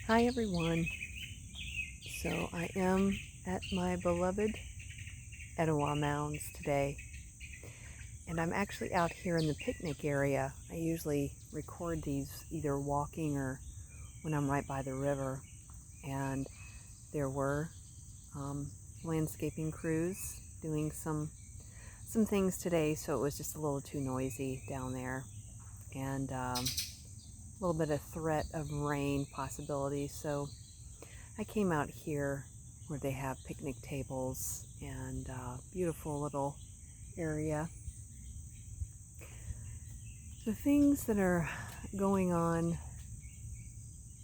Hi everyone. So I am at my beloved Etowah Mounds today, and I'm actually out here in the picnic area. I usually record these either walking or when I'm right by the river, and there were um, landscaping crews doing some things today, so it was just a little too noisy down there, and a little bit of threat of rain possibility. So I came out here where they have picnic tables and beautiful little area. The things that are going on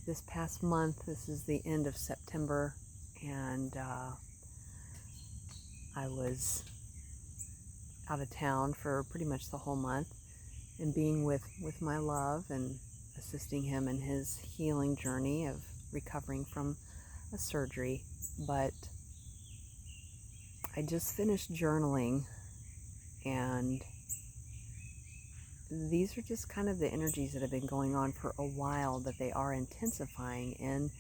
this past month, this is the end of September, and I was out of town for pretty much the whole month and being with my love and assisting him in his healing journey of recovering from a surgery. But I just finished journaling, and these are just kind of the energies that have been going on for a while, that they are intensifying in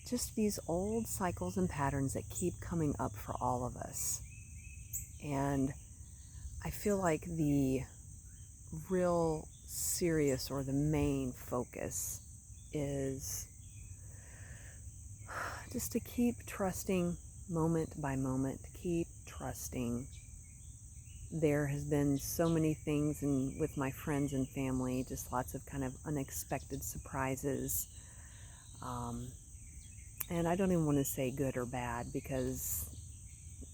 just these old cycles and patterns that keep coming up for all of us. And I feel like the real serious or the main focus is just to keep trusting moment by moment, keep trusting. There has been so many things with my friends and family, just lots of kind of unexpected surprises. And I don't even want to say good or bad, because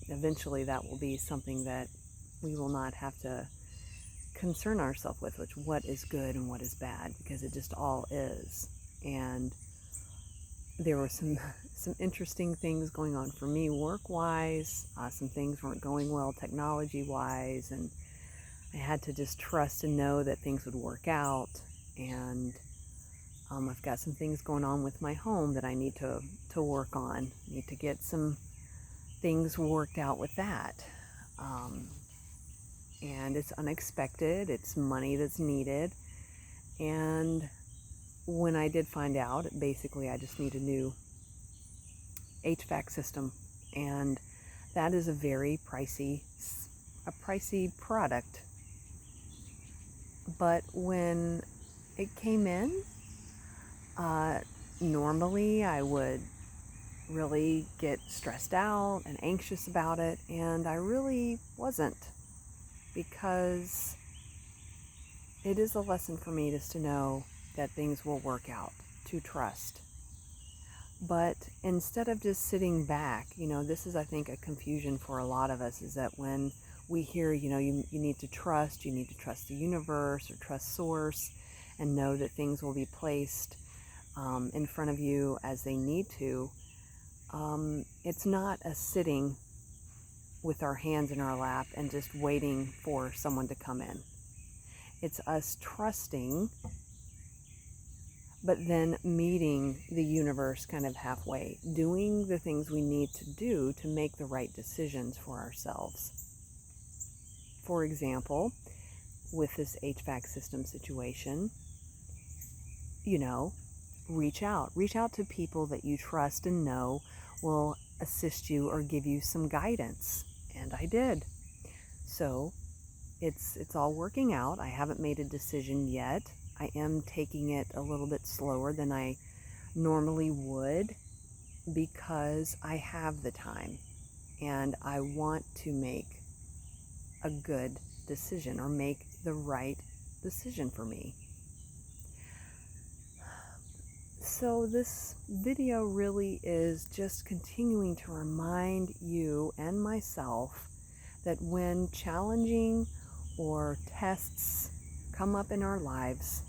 eventually that will be something that we will not have to concern ourselves with, which what is good and what is bad, because it just all is. And there were some interesting things going on for me work-wise. Some things weren't going well technology-wise, and I had to just trust and know that things would work out. And I've got some things going on with my home that I need to work on. I need to get some things worked out with that. And it's unexpected. It's money that's needed. And when I did find out, basically I just need a new HVAC system. And that is a very pricey product. But when it came in, normally I would really get stressed out and anxious about it, and I really wasn't, because it is a lesson for me just to know that things will work out, to trust. But instead of just sitting back, this is, I think, a confusion for a lot of us, is that when we hear, you need to trust the universe or trust source, and know that things will be placed in front of you as they need to. It's not a sitting with our hands in our lap and just waiting for someone to come in. It's us trusting, but then meeting the universe kind of halfway, doing the things we need to do to make the right decisions for ourselves. For example, with this HVAC system situation, reach out to people that you trust and know will assist you or give you some guidance. And I did. So it's all working out. I haven't made a decision yet. I am taking it a little bit slower than I normally would, because I have the time and I want to make a good decision, or make the right decision for me. So this video really is just continuing to remind you and myself that when challenging or tests come up in our lives,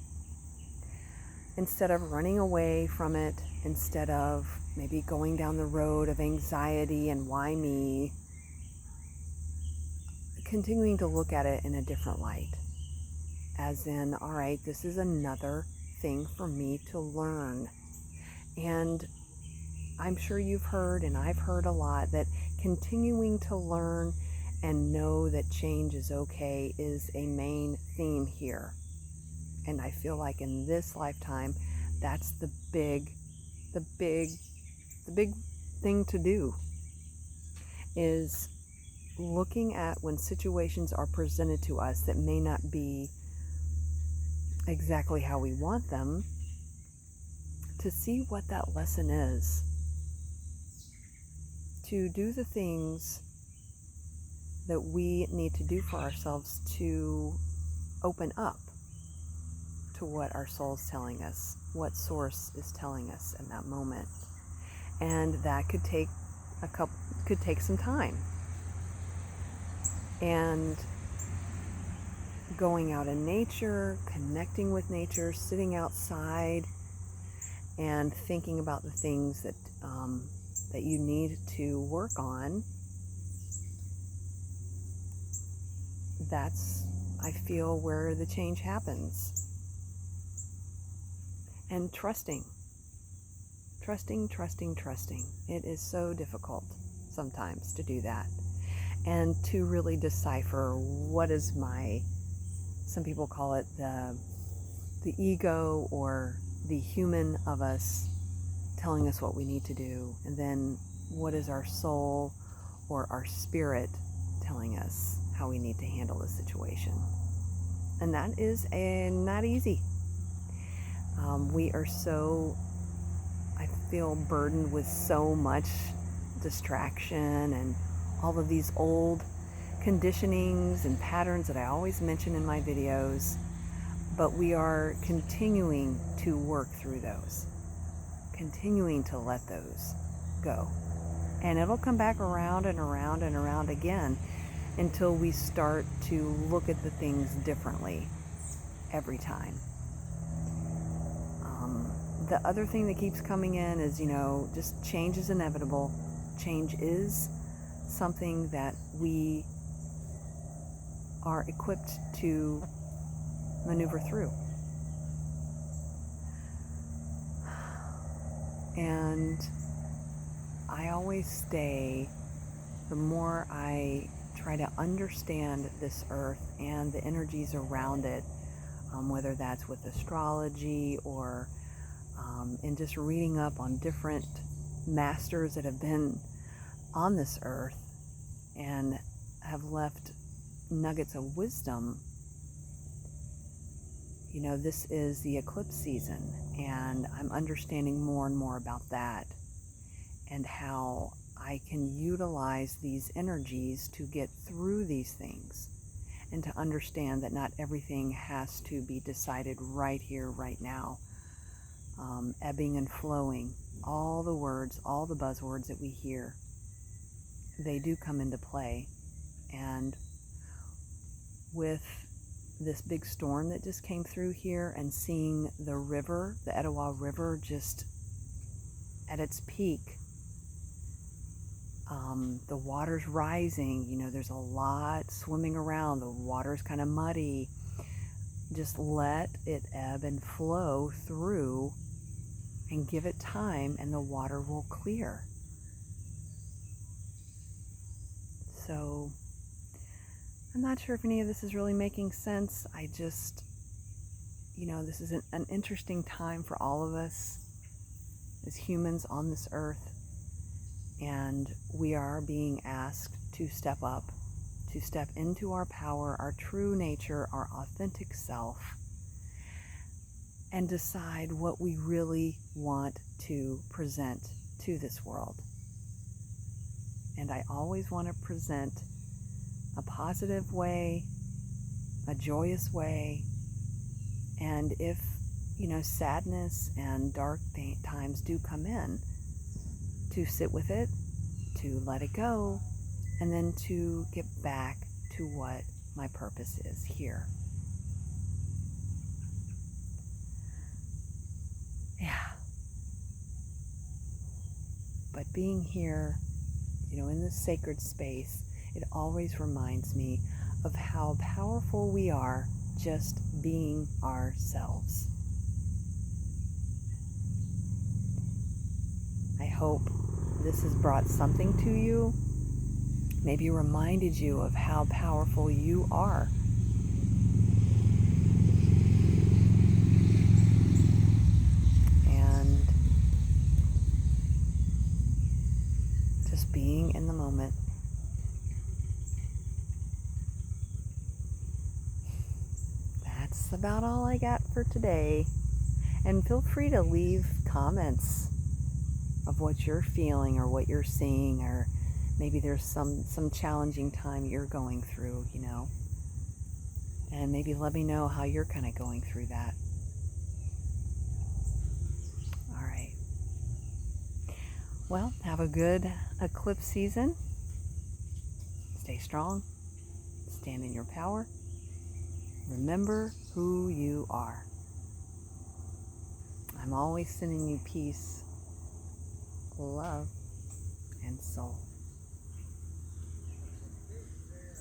instead of running away from it, instead of maybe going down the road of anxiety and why me, continuing to look at it in a different light. As in, all right, this is another thing for me to learn. And I'm sure you've heard, and I've heard a lot, that continuing to learn and know that change is okay is a main theme here. And I feel like in this lifetime, that's the big the big thing to do is looking at when situations are presented to us that may not be exactly how we want them, to see what that lesson is, to do the things that we need to do for ourselves to open up to what our soul's telling us, what source is telling us in that moment. And that could take some time. And going out in nature, connecting with nature, sitting outside and thinking about the things that you need to work on, that's, I feel, where the change happens. And trusting. It is so difficult sometimes to do that. And to really decipher what is some people call it the ego, or the human of us telling us what we need to do. And then what is our soul or our spirit telling us how we need to handle the situation. And that is not easy. We are so, I feel, burdened with so much distraction and all of these old conditionings and patterns that I always mention in my videos, but we are continuing to work through those, continuing to let those go. And it'll come back around and around and around again until we start to look at the things differently every time. The other thing that keeps coming in is, just change is inevitable. Change is something that we are equipped to maneuver through. And I always say, the more I try to understand this earth and the energies around it, whether that's with astrology or in just reading up on different masters that have been on this earth and have left nuggets of wisdom. This is the eclipse season, and I'm understanding more and more about that and how I can utilize these energies to get through these things, and to understand that not everything has to be decided right here, right now. Ebbing and flowing, all the words, all the buzzwords that we hear, they do come into play. And with this big storm that just came through here, and seeing the river, the Etowah River, just at its peak, the water's rising, there's a lot swimming around, the water's kind of muddy. Just let it ebb and flow through, and give it time, and the water will clear. So I'm not sure if any of this is really making sense. I just, this is an interesting time for all of us as humans on this earth. And we are being asked to step up, to step into our power, our true nature, our authentic self, and decide what we really want to present to this world. And I always want to present a positive way, a joyous way, and if, sadness and dark times do come in, to sit with it, to let it go, and then to get back to what my purpose is here. Yeah. But being here, in this sacred space, it always reminds me of how powerful we are just being ourselves. I hope this has brought something to you, maybe reminded you of how powerful you are. And just being in the moment. That's about all I got for today. And feel free to leave comments of what you're feeling or what you're seeing, or maybe there's some challenging time you're going through, and maybe let me know how you're kind of going through that. All right. Well, have a good eclipse season. Stay strong. Stand in your power. Remember who you are. I'm always sending you peace, love, and soul.